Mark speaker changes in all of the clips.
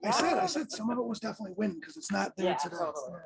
Speaker 1: I said some of it was definitely wind because it's not there
Speaker 2: Yeah,
Speaker 1: today.
Speaker 2: totally.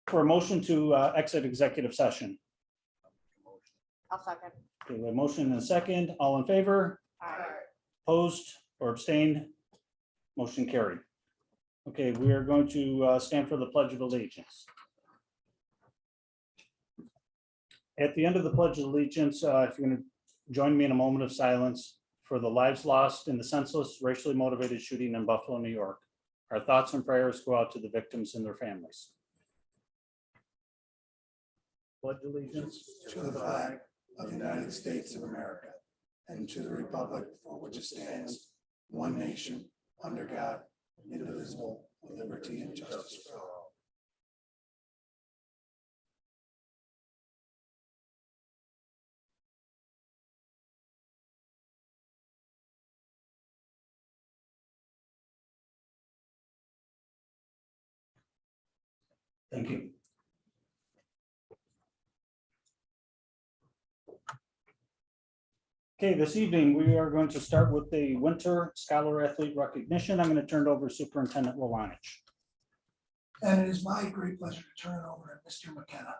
Speaker 3: For a motion to exit executive session.
Speaker 2: I'll second.
Speaker 3: Okay, we have a motion and a second. All in favor?
Speaker 2: Aye.
Speaker 3: Opposed or abstained? Motion carried. Okay, we are going to stand for the Pledge of Allegiance. At the end of the Pledge of Allegiance, if you're going to join me in a moment of silence for the lives lost in the senseless, racially motivated shooting in Buffalo, New York. Our thoughts and prayers go out to the victims and their families. Pledge allegiance
Speaker 1: To the flag of the United States of America and to the republic for which it stands, one nation, under God, indivisible, with liberty and justice for all.
Speaker 3: Thank you. Okay, this evening we are going to start with the Winter Scholar Athlete Recognition. I'm going to turn it over to Superintendent Wolanich.
Speaker 1: And it is my great pleasure to turn it over to Mr. McKenna.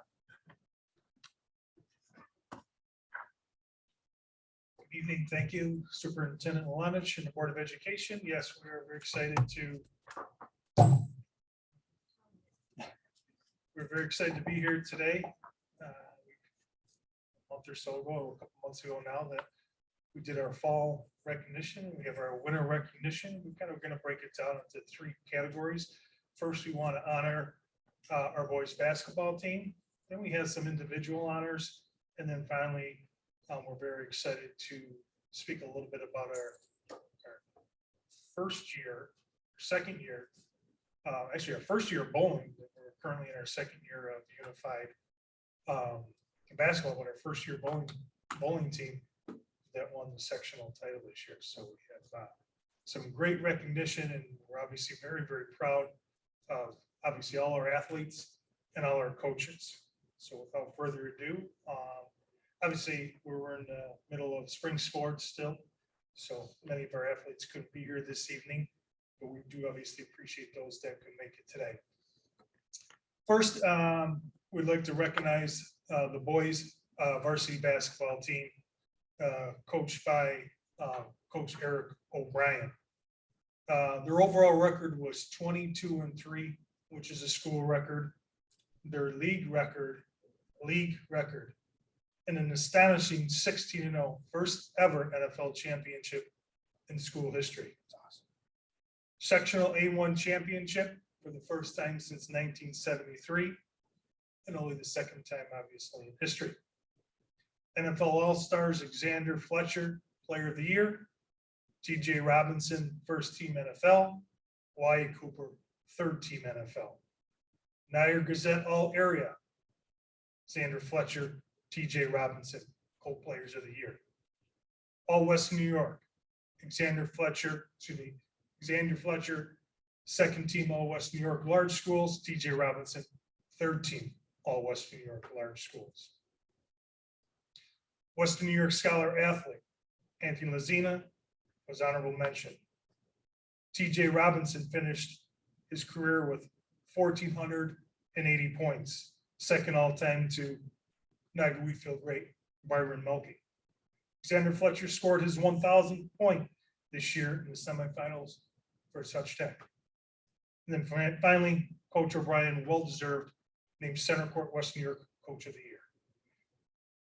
Speaker 4: Good evening. Thank you, Superintendent Wolanich and the Board of Education. Yes, we are very excited to be here today. A month or so ago, a couple months ago now, that we did our fall recognition. We have our winter recognition. We're kind of going to break it down into 3 categories. First, we want to honor our boys basketball team. Then we have some individual honors. And then finally, we're very excited to speak a little bit about our second year, actually our first year of bowling. We're currently in our second year of unified basketball, but our first year bowling team that won the sectional title this year. So we have some great recognition, and we're obviously very, very proud of obviously all our athletes and all our coaches. So without further ado, obviously, we're in the middle of spring sports still, so many of our athletes couldn't be here this evening, but we do obviously appreciate those that could make it today. First, we'd like to recognize the boys varsity basketball team, coached by Coach Eric O'Brien. Their overall record was 22-3, which is a school record. Their league record, and an astonishing 16-0, first ever NFL championship in school history. Sectional A1 championship for the first time since 1973, and only the second time, obviously, in history. NFL All-Stars Xander Fletcher, Player of the Year, TJ Robinson, First Team NFL, Wyatt Cooper, Third Team NFL. Niagara Gazette All-Area, Xander Fletcher, TJ Robinson, Co-Players of the Year. All West New York, Xander Fletcher, Second Team All West New York Large Schools, TJ Robinson, Third Team All West New York Large Schools. Western New York Scholar Athlete, Anthony Lazina, was honorable mention. TJ Robinson finished his career with 1,480 points, second all time to Niagara Wheatfield great Byron Melky. Xander Fletcher scored his 1,000th point this year in the semifinals for such tech. And then finally, Coach O'Brien, well-deserved, named Center Court West New York Coach of the Year.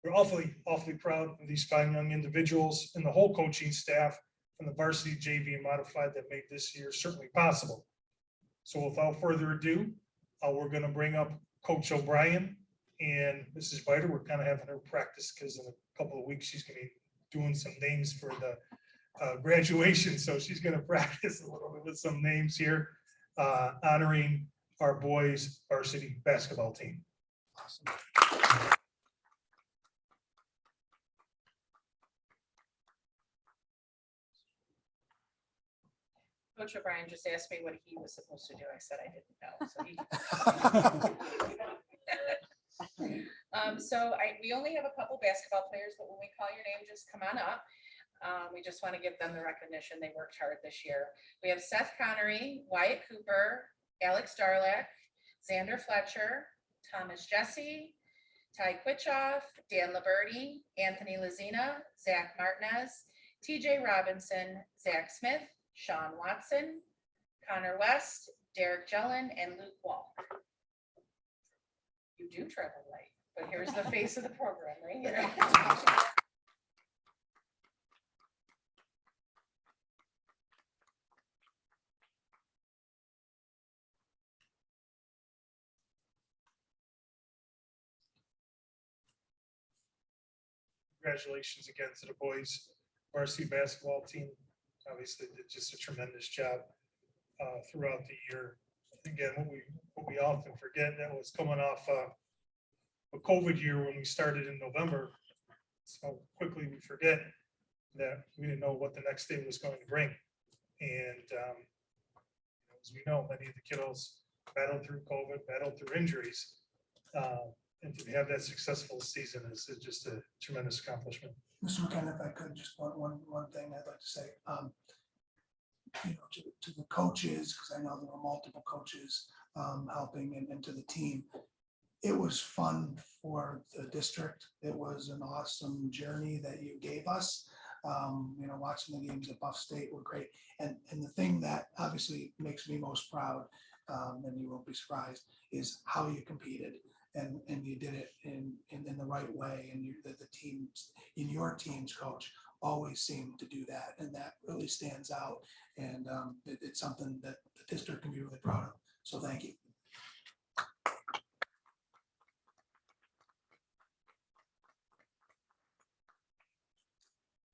Speaker 4: We're awfully proud of these fine young individuals and the whole coaching staff from the varsity, JV, and modified that made this year certainly possible. So without further ado, we're going to bring up Coach O'Brien and Mrs. Biter. We're kind of having her practice because in a couple of weeks she's going to be doing some names for the graduation. So she's going to practice a little bit with some names here, honoring our boys varsity basketball team.
Speaker 1: Awesome.
Speaker 2: Coach O'Brien just asked me what he was supposed to do. I said I didn't know. So we only have a couple basketball players, but when we call your name, just come on up. We just want to give them the recognition. They worked hard this year. We have Seth Connery, Wyatt Cooper, Alex Darlak, Xander Fletcher, Thomas Jesse, Ty Quitchoff, Dan Liberty, Anthony Lazina, Zach Martinez, TJ Robinson, Zach Smith, Sean Watson, Connor West, Derek Jellin, and Luke Walk. You do travel light, but here's the face of the program right here.
Speaker 4: Congratulations again to the boys varsity basketball team. Obviously did just a tremendous job throughout the year. Again, what we often forget, that was coming off a COVID year when we started in November. So quickly we forget that we didn't know what the next day was going to bring. And as we know, many of the kiddos battled through COVID, battled through injuries. And to have that successful season is just a tremendous accomplishment.
Speaker 1: Mr. McKenna, if I could, just one thing I'd like to say, to the coaches, because I know there were multiple coaches helping, and to the team, it was fun for the district. It was an awesome journey that you gave us. Watching the games at Buff State were great. And the thing that obviously makes me most proud, and you won't be surprised, is how you competed. And you did it in the right way, and the teams, in your teams, coach, always seem to do that, and that really stands out, and it's something that the district can be really proud of. So thank you.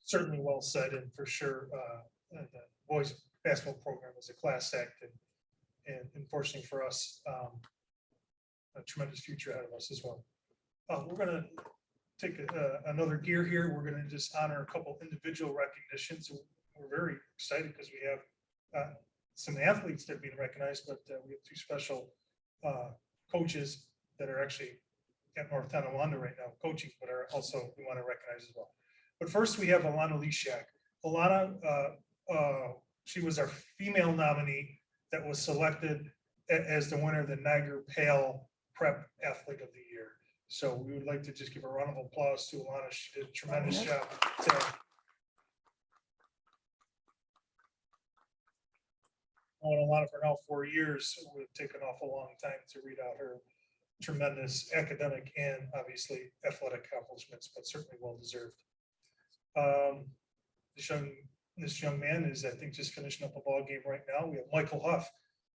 Speaker 4: Certainly well said, and for sure, the boys basketball program is a class act, and unfortunately for us, a tremendous future ahead of us as well. We're going to take another gear here. We're going to just honor a couple individual recognitions. We're very excited because we have some athletes that are being recognized, but we have two special coaches that are actually at North Tonawanda right now coaching, but are also, we want to recognize as well. But first we have Alana Leshak. Alana, she was our female nominee that was selected as the winner of the Niagara Pale Prep Athlete of the Year. So we would like to just give a round of applause to Alana. She did a tremendous job today. Known Alana for now 4 years. It would have taken off a long time to read out her tremendous academic and obviously athletic accomplishments, but certainly well deserved. This young man is, I think, just finishing up a ball game right now. We have Michael Huff,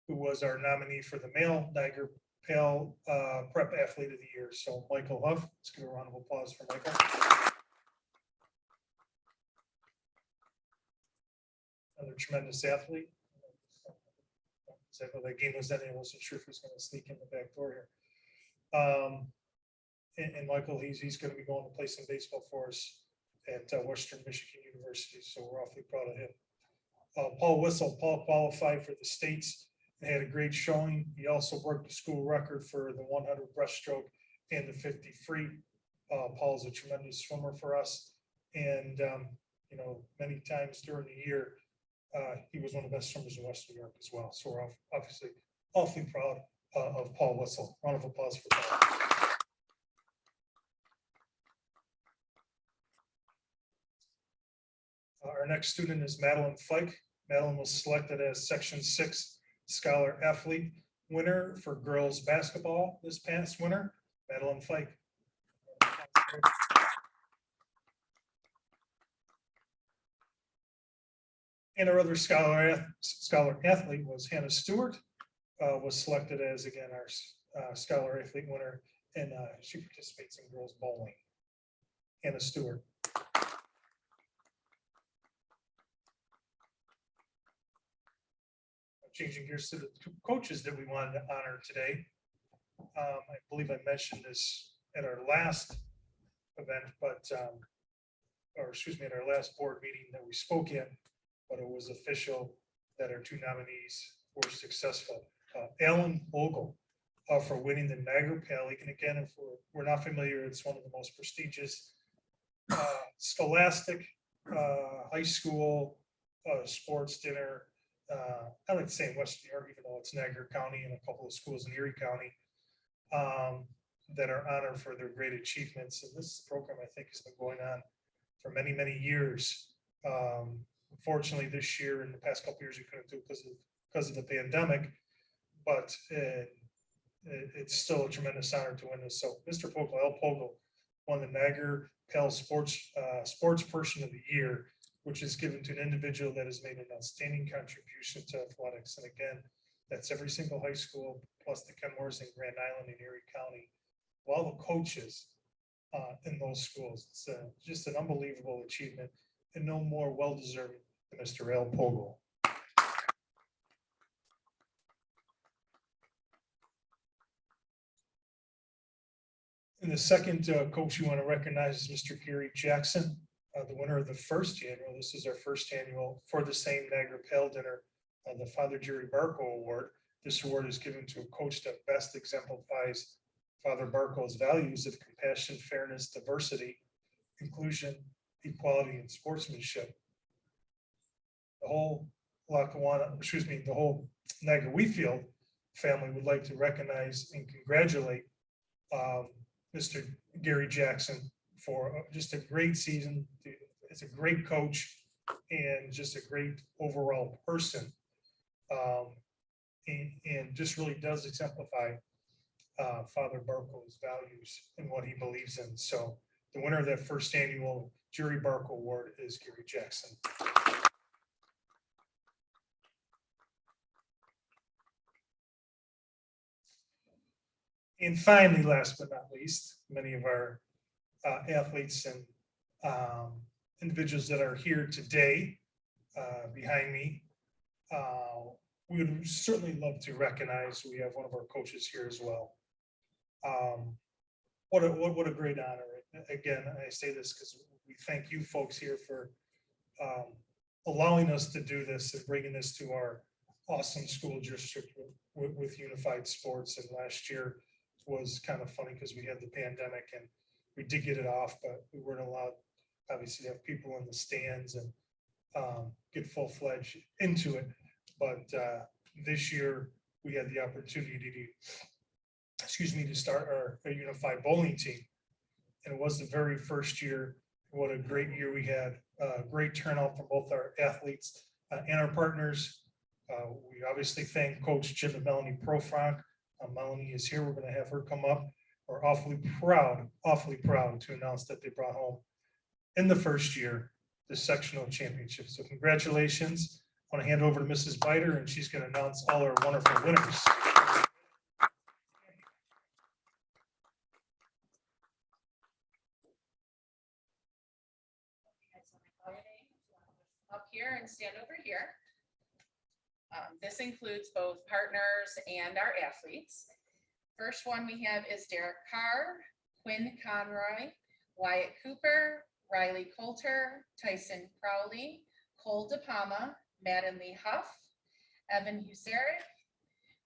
Speaker 4: who was our nominee for the male Niagara Pale Prep Athlete of the Year. So Michael Huff, let's give a round of applause for Michael. Another tremendous athlete. That game was ending. I wasn't sure if he was going to sneak in the back door here. And Michael, he's going to be going to play some baseball for us at Western Michigan University. So we're awfully proud of him. Paul Whistle, Paul qualified for the states and had a great showing. He also broke the school record for the 100 breaststroke and the 50 free. Paul is a tremendous swimmer for us. And, you know, many times during the year, he was one of the best swimmers in Western New York as well. So we're obviously awfully proud of Paul Whistle. Round of applause for Paul. Our next student is Madeline Fike. Madeline was selected as Section 6 Scholar Athlete winner for girls basketball this past winter. Madeline Fike. And our other scholar athlete was Hannah Stewart, was selected as, again, our scholar athlete winner, and she participates in girls bowling. Hannah Stewart. Changing gears to the two coaches that we wanted to honor today. I believe I mentioned this at our last event, but, or excuse me, at our last board meeting that we spoke in, but it was official that our two nominees were successful. Alan Bogle for winning the Niagara Pale League. And again, if we're not familiar, it's one of the most prestigious scholastic high school sports dinner. I like to say in Western New York, even though it's Niagara County and a couple of schools in Erie County that are honored for their great achievements. And this program, I think, has been going on for many, many years. Unfortunately, this year and the past couple of years, we couldn't do it because of the pandemic, but it's still a tremendous honor to win this. So Mr. Pogle, L. Pogle, won the Niagara Pale Sports Person of the Year, which is given to an individual that has made an outstanding contribution to athletics. And again, that's every single high school, plus the Kenmores in Grand Island and Erie County, all the coaches in those schools. It's just an unbelievable achievement, and no more well-deserved than Mr. L. Pogle. And the second coach you want to recognize is Mr. Gary Jackson, the winner of the first annual. This is our first annual for the same Niagara Pale Dinner, the Father Jerry Barco Award. This award is given to a coach that best exemplifies Father Barco's values of compassion, fairness, diversity, inclusion, equality, and sportsmanship. The whole Lackawanna, the whole Niagara Wheatfield family would like to recognize and congratulate Mr. Gary Jackson for just a great season. It's a great coach and just a great overall person, and just really does exemplify Father Barco's values and what he believes in. So the winner of that first annual Jerry Barco Award is Gary Jackson. And finally, last but not least, many of our athletes and individuals that are here today behind me, we would certainly love to recognize. We have one of our coaches here as well. What a great honor. Again, I say this because we thank you folks here for allowing us to do this and bringing this to our awesome school district with Unified Sports. And last year was kind of funny because we had the pandemic and we did get it off, but we weren't allowed, obviously, to have people in the stands and get full-fledged into it. But this year, we had the opportunity to start our unified bowling team. And it was the very first year. What a great year we had. Great turnout from both our athletes and our partners. We obviously thank Coach Jim and Melanie Profrank. Melanie is here. We're going to have her come up. We're awfully proud to announce that they brought home in the first year the sectional championship. So congratulations. I want to hand over to Mrs. Biter, and she's going to announce all our wonderful winners.
Speaker 2: Up here and stand over here. This includes both partners and our athletes. First one we have is Derek Carr, Quinn Conroy, Wyatt Cooper, Riley Coulter, Tyson Crowley, Cole DePalma, Madden Lee Huff, Evan Husaric,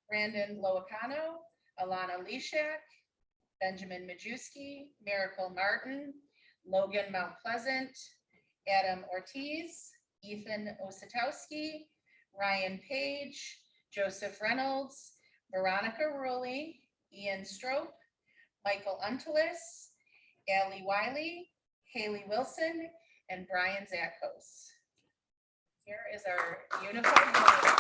Speaker 2: Brandon Loacano, Alana Leshak, Benjamin Majewski, Miracle Martin, Logan Mount Pleasant, Adam Ortiz, Ethan Osatowski, Ryan Page, Joseph Reynolds, Veronica Rulli, Ian Strope, Michael Untelis, Allie Wiley, Haley Wilson, and Brian Zackos. Here is our unified bowling.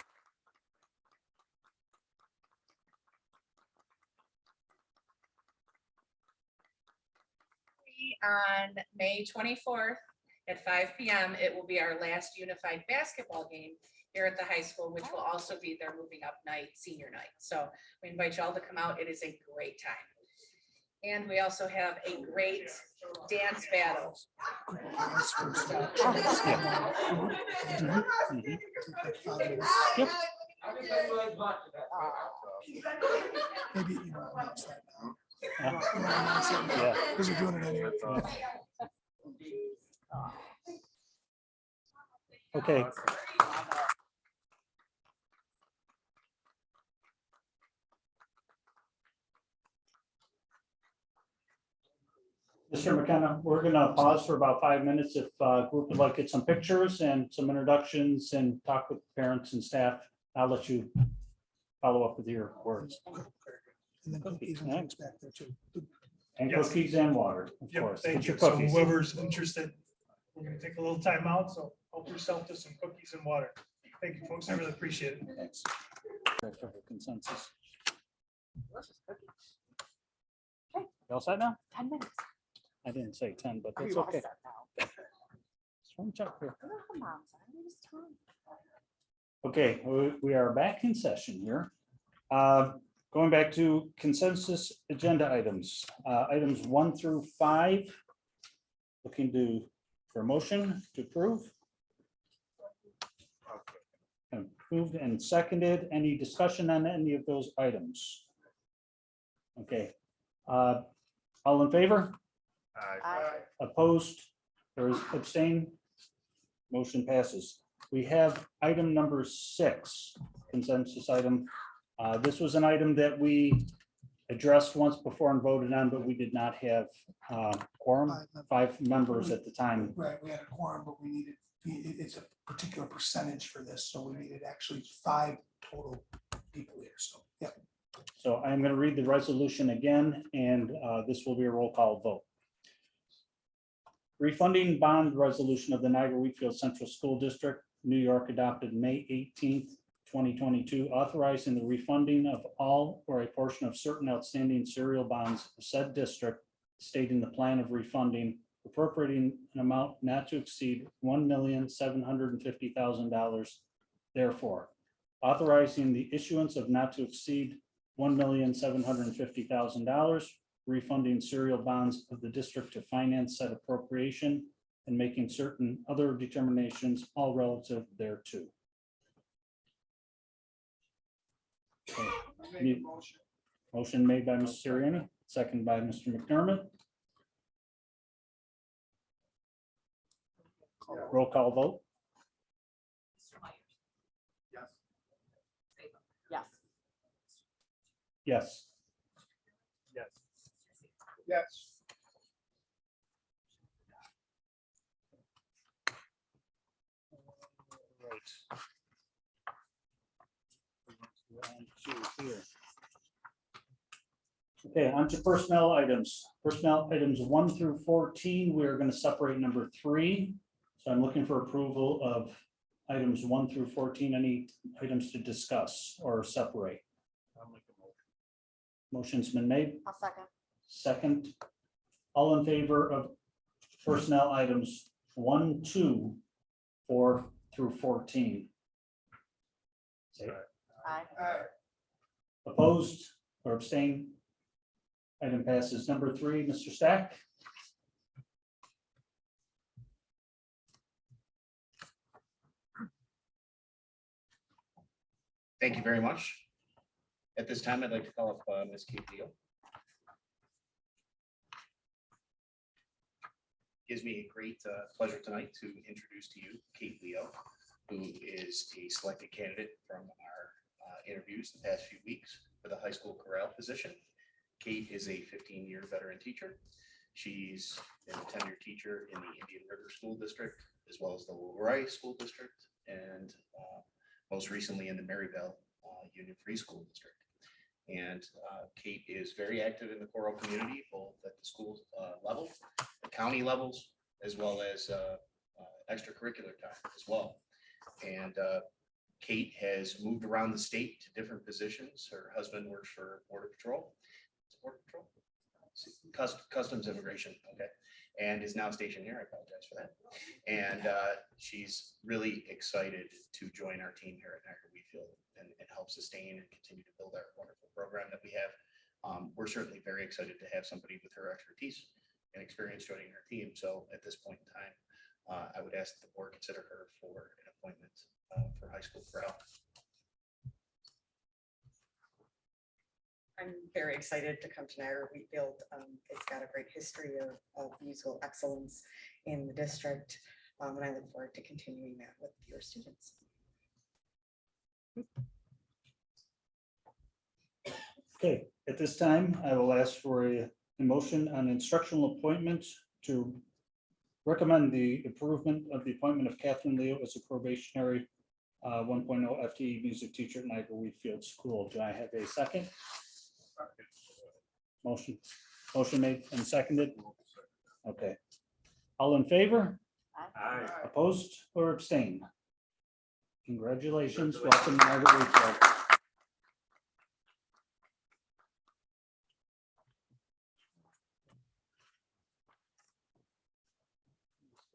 Speaker 2: On May 24th at 5 p.m. it will be our last unified basketball game here at the high school, which will also be their moving up night, senior night. So we invite you all to come out. It is a great time. And we also have a great dance battle.
Speaker 3: Yep.
Speaker 1: Maybe, you know, announce that now.
Speaker 3: Yeah.
Speaker 1: Because you're doing it anyway.
Speaker 3: Okay. Mr. McKenna, we're gonna pause for about 5 minutes. If group would like to get some pictures and some introductions and talk with parents and staff, I'll let you follow up with your words.
Speaker 1: And then cookies and drinks back there too.
Speaker 3: And
Speaker 4: Yes.
Speaker 3: cookies and water, of
Speaker 4: Yep,
Speaker 3: course.
Speaker 4: thank
Speaker 3: Get
Speaker 4: you.
Speaker 3: your
Speaker 4: So
Speaker 3: cookies.
Speaker 4: whoever's interested, we're going to take a little time out. So help yourself to some cookies and water. Thank you, folks. I really appreciate it.
Speaker 3: Thanks. That's for consensus. You all set now?
Speaker 5: 10 minutes.
Speaker 3: I didn't say 10, but
Speaker 5: Are
Speaker 3: that's
Speaker 5: you all
Speaker 3: okay.
Speaker 5: set now?
Speaker 3: Just one check here.
Speaker 5: Come on, Mom, son, it's time.
Speaker 3: Okay, we are back in session here. Going back to consensus agenda items, items 1 through 5. Looking for a motion to approve. Approved and seconded. Any discussion on any of those items? Okay. All in favor? Opposed or abstained? Motion passes. We have item number 6, consensus item. This was an item that we addressed once before and voted on, but we did not have quorum, 5 members at the time.
Speaker 1: Right, we had a quorum, but we needed, it's a particular percentage for this, so we needed actually 5 total people here, so, yeah.
Speaker 3: So I'm going to read the resolution again, and this will be a roll call vote. Refunding bond resolution of the Niagara Wheatfield Central School District, New York, adopted May 18th, 2022, authorizing the refunding of all or a portion of certain outstanding serial bonds of said district, stating the plan of refunding, appropriating an amount not to exceed $1,750,000. Therefore, authorizing the issuance of not to exceed $1,750,000, refunding serial bonds of the district to finance said appropriation, and making certain other determinations, all relative thereto. Okay. Motion made by Mr. Siriani, second by Mr. McDermott. Roll call vote.
Speaker 5: Yes.
Speaker 3: Yes.
Speaker 1: Yes.
Speaker 3: Right. On to here. Okay, on to personnel items. Personnel items 1 through 14, we are going to separate number 3. So I'm looking for approval of items 1 through 14. Any items to discuss or separate? Motion's been made.
Speaker 5: I'll second.
Speaker 3: Second. All in favor of personnel items 1, 2, 4 through 14? Say
Speaker 5: Aye.
Speaker 3: opposed or abstain? Item passes. Number 3, Mr. Stack.
Speaker 6: Thank you very much. At this time, I'd like to call up Ms. Kate Leo. Gives me a great pleasure tonight to introduce to you Kate Leo, who is a selected candidate from our interviews the past few weeks for the high school chorale position. Kate is a 15-year veteran teacher. She's been a tenured teacher in the Indian River School District, as well as the Leroy School District, and most recently in the Maryville Union Free School District. And Kate is very active in the choral community, both at the school level, the county levels, as well as extracurricular time as well. And Kate has moved around the state to different positions. Her husband works for Border Patrol. Border Patrol? Customs Immigration, okay, and is now stationed here. I apologize for that. And she's really excited to join our team here at Niagara Wheatfield and help sustain and continue to build our wonderful program that we have. We're certainly very excited to have somebody with her expertise and experience joining our team. So at this point in time, I would ask that the board consider her for an appointment for high school chorale.
Speaker 7: I'm very excited to come to Niagara Wheatfield. It's got a great history of musical excellence in the district. And I look forward to continuing that with your students.
Speaker 3: Okay, at this time, I will ask for a motion on instructional appointments to recommend the improvement of the appointment of Catherine Leo as a probationary 1.0 FTE music teacher at Niagara Wheatfield School. Do I have a second? Motion made and seconded. Okay. All in favor?
Speaker 5: Aye.
Speaker 3: Opposed or abstained? Congratulations. Welcome to Niagara Wheatfield.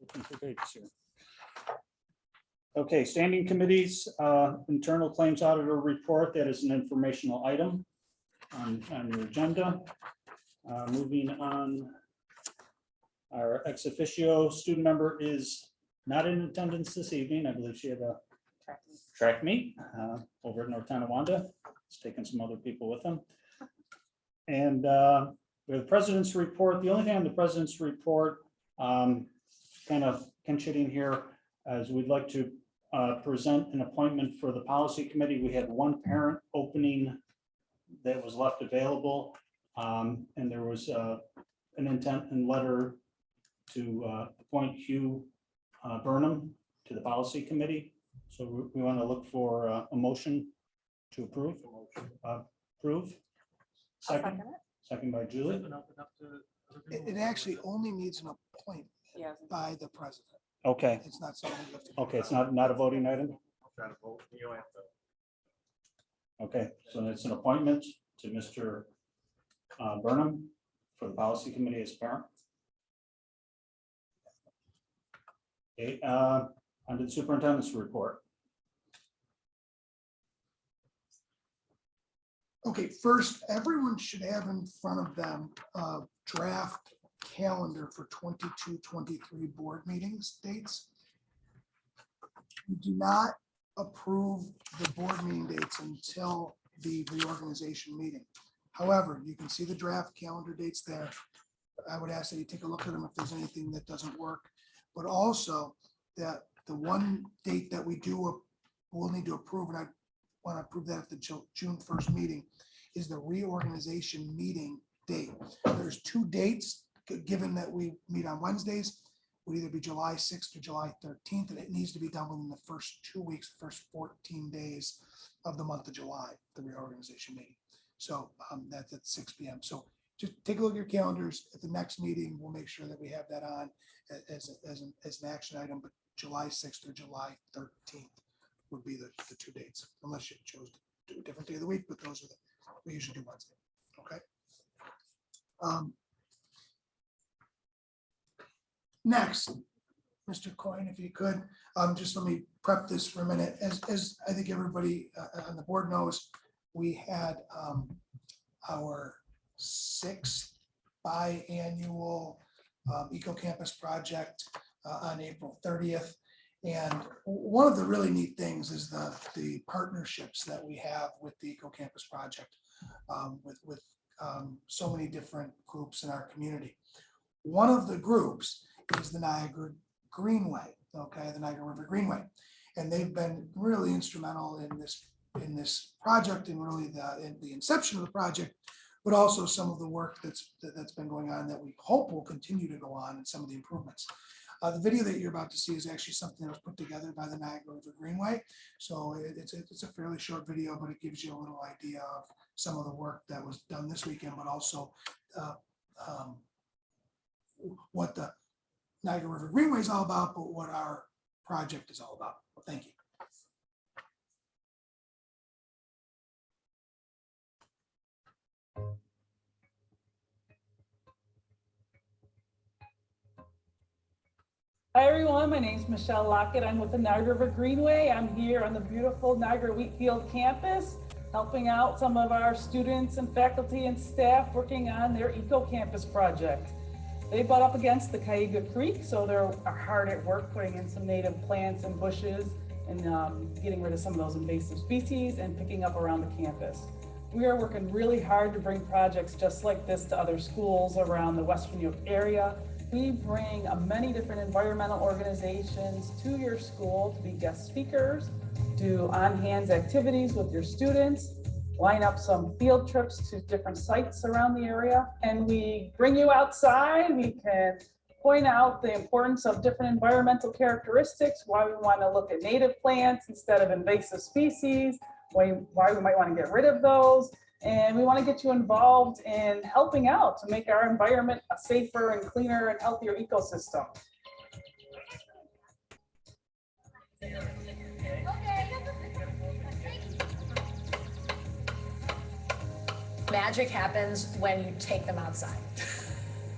Speaker 3: Looking for pages here. Okay, standing committees, internal claims auditor report. That is an informational item on your agenda. Moving on, our ex officio student member is not in attendance this evening. I believe she had a track meet over at North Tonawanda. It's taken some other people with them. And we have the president's report. The only thing on the president's report, kind of pinching here, as we'd like to present an appointment for the policy committee. We had one parent opening that was left available. And there was an intent and letter to appoint Hugh Burnham to the policy committee. So we want to look for a motion to approve. Approve. Second. Second by Julie.
Speaker 1: It actually only needs an appointment
Speaker 5: Yes.
Speaker 1: by the president.
Speaker 3: Okay.
Speaker 1: It's not something you have to. do.
Speaker 3: Okay, it's not a voting item. Okay, so it's an appointment to Mr. Burnham for the policy committee as parent. Okay, under the superintendent's report.
Speaker 1: Okay, first, everyone should have in front of them a draft calendar for 22-23 board meetings dates. We do not approve the board meeting dates until the reorganization meeting. However, you can see the draft calendar dates there. I would ask that you take a look at them if there's anything that doesn't work, but also that the one date that we'll need to approve, and I want to approve that at the June 1st meeting, is the reorganization meeting date. There's 2 dates, given that we meet on Wednesdays, would either be July 6th or July 13th, and it needs to be done within the first 2 weeks, first 14 days of the month of July, the reorganization meeting. So that's at 6 p.m. So just take a look at your calendars. At the next meeting, we'll make sure that we have that on as an action item, but July 6th or July 13th would be the 2 dates, unless you chose to do a different day of the week, but those are we usually do Wednesday. Okay. Next, Mr. Coyne, if you could, just let me prep this for a minute. As I think everybody on the board knows, we had our 6th biannual Eco Campus project on April 30th. And one of the really neat things is the partnerships that we have with the Eco Campus project with so many different groups in our community. One of the groups is the Niagara Greenway, okay, the Niagara River Greenway. And they've been really instrumental in this project and really the inception of the project, but also some of the work that's been going on that we hope will continue to go on and some of the improvements. The video that you're about to see is actually something that was put together by the Niagara River Greenway. So it's a fairly short video, but it gives you a little idea of some of the work that was done this weekend, but also what the Niagara River Greenway is all about, but what our project is all about. Thank you.
Speaker 8: Hi everyone, my name is Michelle Lockett. I'm with the Niagara River Greenway. I'm here on the beautiful Niagara Wheatfield campus, helping out some of our students and faculty and staff working on their Eco Campus project. They butt up against the Cayuga Creek, so they're hard at work putting in some native plants and bushes and getting rid of some of those invasive species and picking up around the campus. We are working really hard to bring projects just like this to other schools around the Western New York area. We bring many different environmental organizations to your school to be guest speakers, do on-hands activities with your students, line up some field trips to different sites around the area, and we bring you outside. We can point out the importance of different environmental characteristics, why we want to look at native plants instead of invasive species, why we might want to get rid of those. And we want to get you involved in helping out to make our environment a safer and cleaner and healthier ecosystem.
Speaker 5: Magic happens when you take them outside.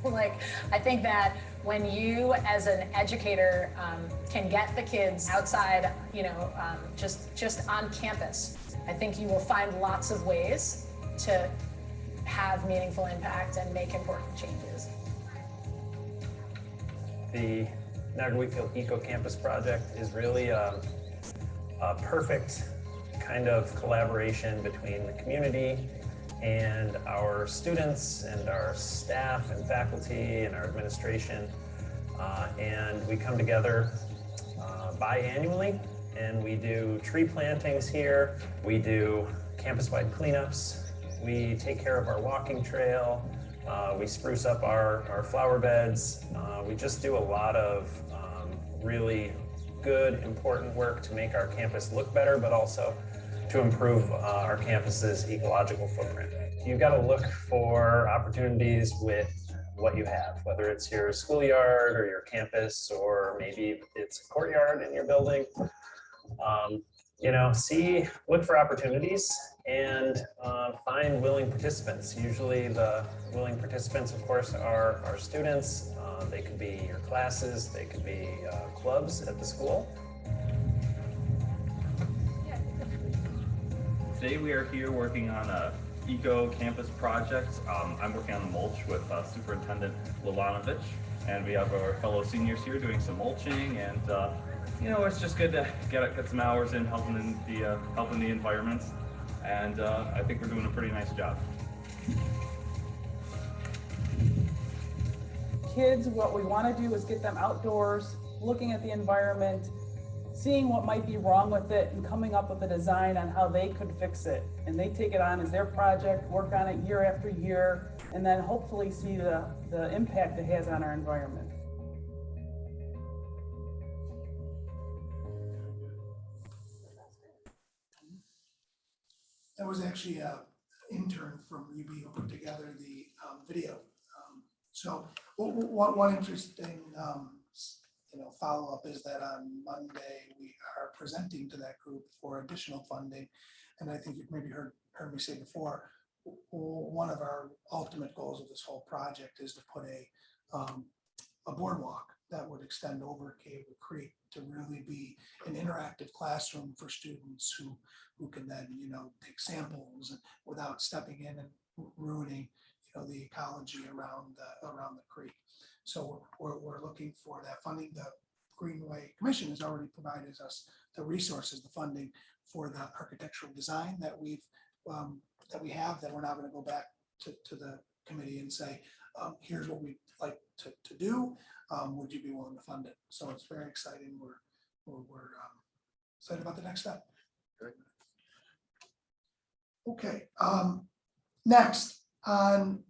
Speaker 5: Like, I think that when you as an educator can get the kids outside, just on campus, I think you will find lots of ways to have meaningful impact and make important changes.
Speaker 9: The Niagara Wheatfield Eco Campus project is really a perfect kind of collaboration between the community and our students and our staff and faculty and our administration. And we come together biannually and we do tree plantings here. We do campus-wide cleanups. We take care of our walking trail. We spruce up our flower beds. We just do a lot of really good, important work to make our campus look better, but also to improve our campus's ecological footprint. You've got to look for opportunities with what you have, whether it's your schoolyard or your campus, or maybe it's a courtyard in your building. Look for opportunities and find willing participants. Usually the willing participants, of course, are our students. They could be your classes, they could be clubs at the school.
Speaker 10: Today we are here working on a Eco Campus project. I'm working on the mulch with Superintendent Lalanovich, and we have our fellow seniors here doing some mulching, and it's just good to get some hours in helping the environment, and I think we're doing a pretty nice job.
Speaker 8: Kids, what we want to do is get them outdoors, looking at the environment, seeing what might be wrong with it, and coming up with a design on how they could fix it. And they take it on as their project, work on it year after year, and then hopefully see the impact it has on our environment.
Speaker 1: That was actually an intern from UB who put together the video. So one interesting follow-up is that on Monday, we are presenting to that group for additional funding. And I think you've maybe heard me say before, one of our ultimate goals of this whole project is to put a boardwalk that would extend over Cable Creek to really be an interactive classroom for students who can then, take samples without stepping in and ruining, the ecology around the creek. So we're looking for that funding. The Greenway Commission has already provided us the resources, the funding for the architectural design that we have, that we're now going to go back to the committee and say, here's what we'd like to do. Would you be willing to fund it? So it's very exciting. We're excited about the next step. Okay. Next, on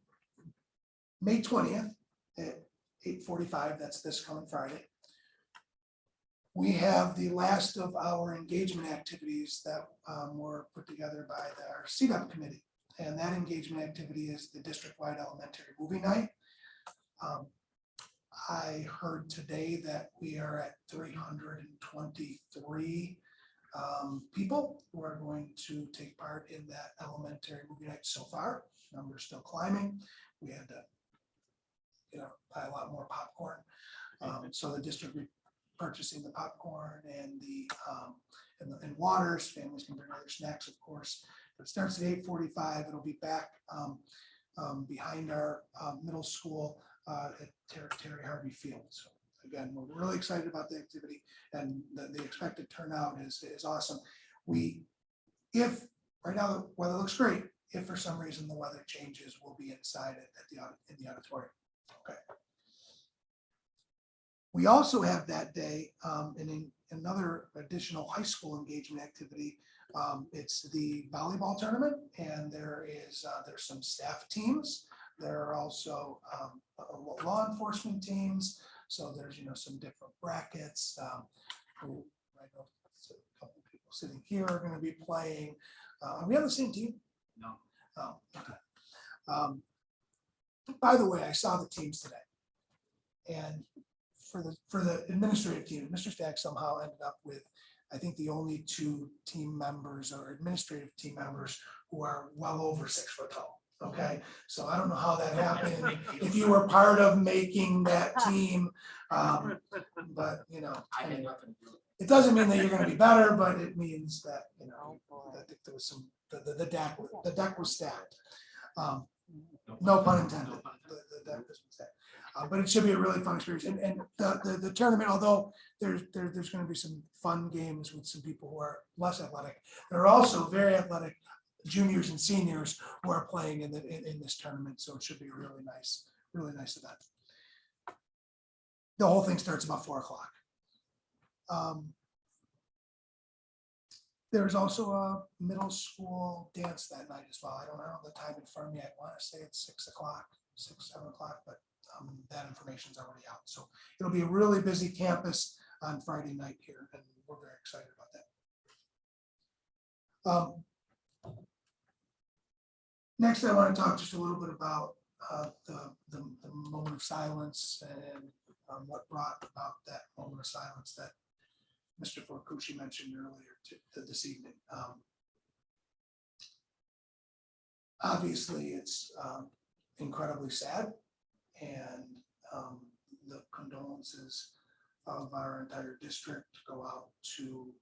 Speaker 1: May 20th at 8:45, that's this coming Friday, we have the last of our engagement activities that were put together by our CDEP committee. And that engagement activity is the district-wide elementary movie night. I heard today that we are at 323 people who are going to take part in that elementary movie night so far. Numbers still climbing. We had to, buy a lot more popcorn. So the district purchasing the popcorn and the waters. Families can bring other snacks, of course. It starts at 8:45. It'll be back behind our middle school at Terry Harvey Field. So again, we're really excited about the activity, and the expected turnout is awesome. If right now the weather looks great, if for some reason the weather changes, we'll be inside in the auditorium. Okay. We also have that day another additional high school engagement activity. It's the volleyball tournament, and there's some staff teams. There are also law enforcement teams. So there's some different brackets. I know a couple of people sitting here are going to be playing. Are we on the same team?
Speaker 10: No.
Speaker 1: Oh, okay. By the way, I saw the teams today, and for the administrative team, Mr. Stack somehow ended up with, I think, the only 2 team members or administrative team members who are well over 6 foot tall. Okay, so I don't know how that happened. If you were part of making that team, but
Speaker 6: I had nothing to do with it.
Speaker 1: it doesn't mean that you're going to be better, but it means that I think there was some the deck was stacked. No pun intended. The deck was stacked. But it should be a really fun experience. And the tournament, although there's going to be some fun games with some people who are less athletic, there are also very athletic juniors and seniors who are playing in this tournament. So it should be a really nice event. The whole thing starts about 4 o'clock. There's also a middle school dance that night as well. I don't have the time in front of me. I want to say it's 6 o'clock, 7 o'clock, but that information is already out. So it'll be a really busy campus on Friday night here, and we're very excited about that. Next, I want to talk just a little bit about the moment of silence and what brought about that moment of silence that Mr. Forcucci mentioned earlier this evening. Obviously, it's incredibly sad, and the condolences of our entire district go out to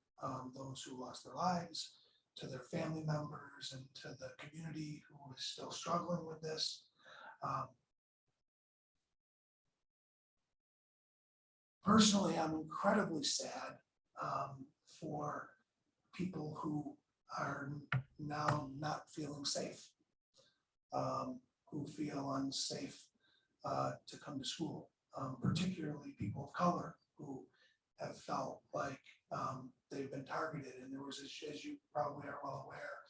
Speaker 1: those who lost their lives, to their family members, and to the community who is still struggling with this. Personally, I'm incredibly sad for people who are now not feeling safe, who feel unsafe to come to school, particularly people of color who have felt like they've been targeted. And there was, as you probably are well aware,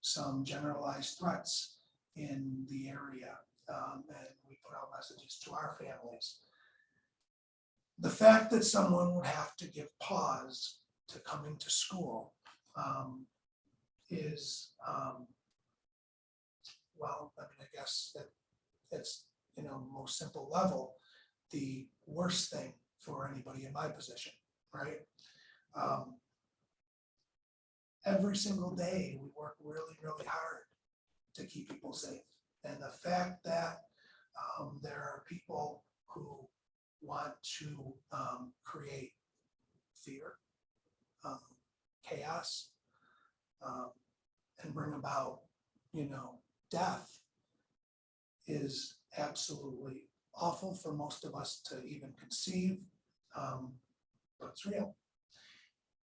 Speaker 1: some generalized threats in the area. and we put out messages to our families. The fact that someone would have to give pause to coming to school is, well, I mean, I guess that it's, most simple level, the worst thing for anybody in my position, right? Every single day, we work really, really hard to keep people safe. And the fact that there are people who want to create fear, chaos, and bring about, death is absolutely awful for most of us to even conceive, but it's real.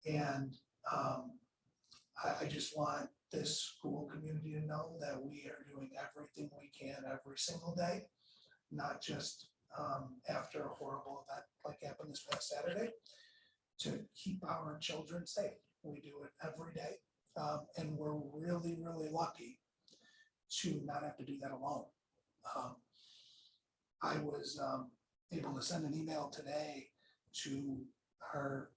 Speaker 1: And I just want this school community to know that we are doing everything we can every single day, not just after a horrible event like happened this past Saturday, to keep our children safe. We do it every day. And we're really, really lucky to not have to do that alone. I was able to send an email today to our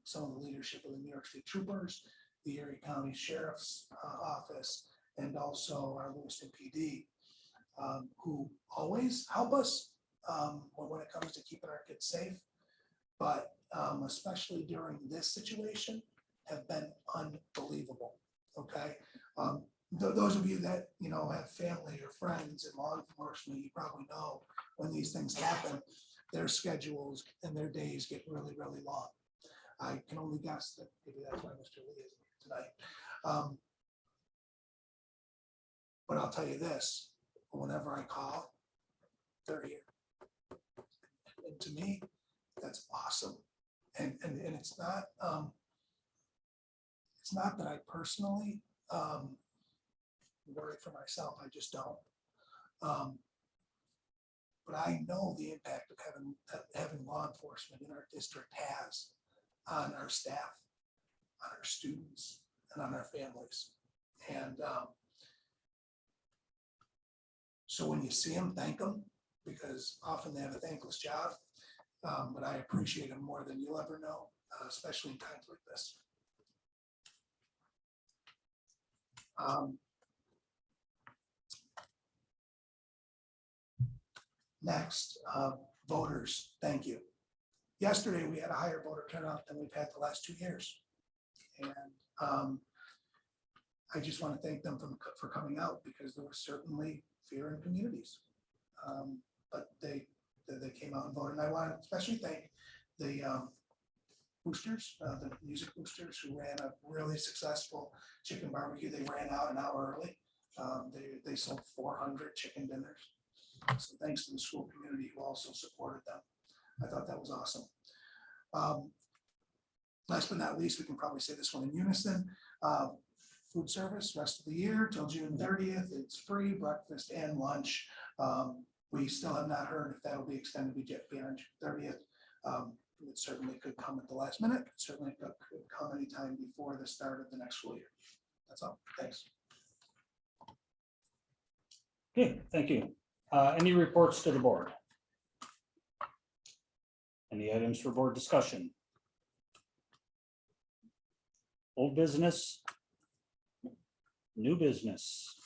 Speaker 1: some of the leadership of the New York State Troopers, the Erie County Sheriff's Office, and also our Lewiston PD, who always help us when it comes to keeping our kids safe, but especially during this situation, have been unbelievable. Okay, those of you that have family or friends in law enforcement, you probably know when these things happen, their schedules and their days get really, really long. I can only guess that maybe that's why Mr. Lee isn't here tonight. But I'll tell you this, whenever I call, they're here. And to me, that's awesome. And it's not that I personally worry for myself, I just don't. But I know the impact of having law enforcement in our district has on our staff, on our students, and on our families. And so when you see them, thank them, because often they have a thankless job. But I appreciate them more than you'll ever know, especially in times like this. Next, voters, thank you. Yesterday, we had a higher voter turnout than we've had the last 2 years. And I just want to thank them for coming out, because there was certainly fear in communities. But they came out and voted. And I want to especially thank the boosters, the music boosters, who ran a really successful chicken barbecue. They ran out an hour early. They sold 400 chicken dinners. So thanks to the school community who also supported them. I thought that was awesome. Last but not least, we can probably say this one in unison. Food service rest of the year till June 30th. It's free breakfast and lunch. We still have not heard if that'll be extended beyond June 30th. It certainly could come at the last minute. It certainly could come anytime before the start of the next school year. That's all. Thanks.
Speaker 3: Okay, thank you. Any reports to the board? Any items for board discussion? Old business? New business?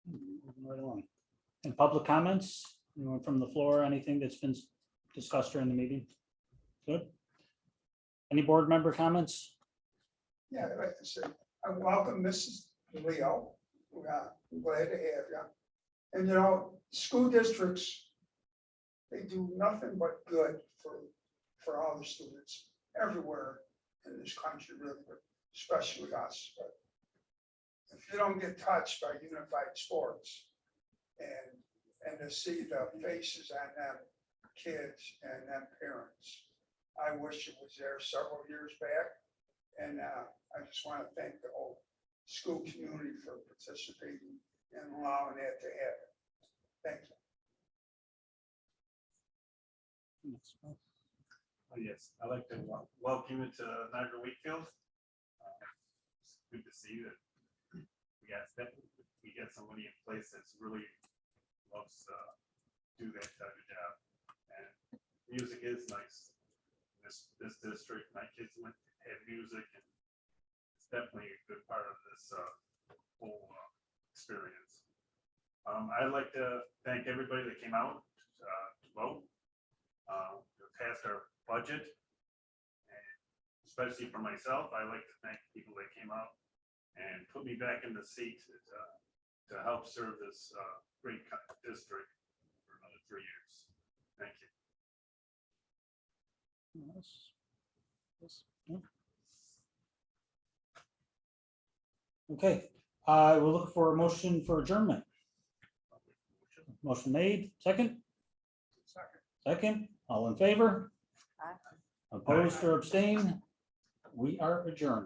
Speaker 3: Moving right along. And public comments? Anyone from the floor? Anything that's been discussed during the meeting? Good. Any board member comments?
Speaker 11: Yeah, I'd like to say, I welcome Mrs. Leo. I'm glad to have you. And school districts, they do nothing but good for all the students everywhere in this country, really, but especially us. But if you don't get touched by unified sports and to see the faces on them kids and them parents, I wish it was there several years back. And I just want to thank the whole school community for participating and allowing that to happen. Thank you.
Speaker 12: Yes, I'd like to welcome you to Niagara Wakefield. It's good to see that we got somebody in place that's really loves to do that type of job. And music is nice. This district, my kids had music, and it's definitely a good part of this whole experience. I'd like to thank everybody that came out to vote, passed our budget. And especially for myself, I like to thank people that came out and put me back in the seat to help serve this great district for another 3 years. Thank you.
Speaker 3: Yes. Yes. Yeah. Okay, I will look for a motion for adjournment. Motion made, second? Second, all in favor?
Speaker 7: Aye.
Speaker 3: Opposed or abstain? We are adjourned.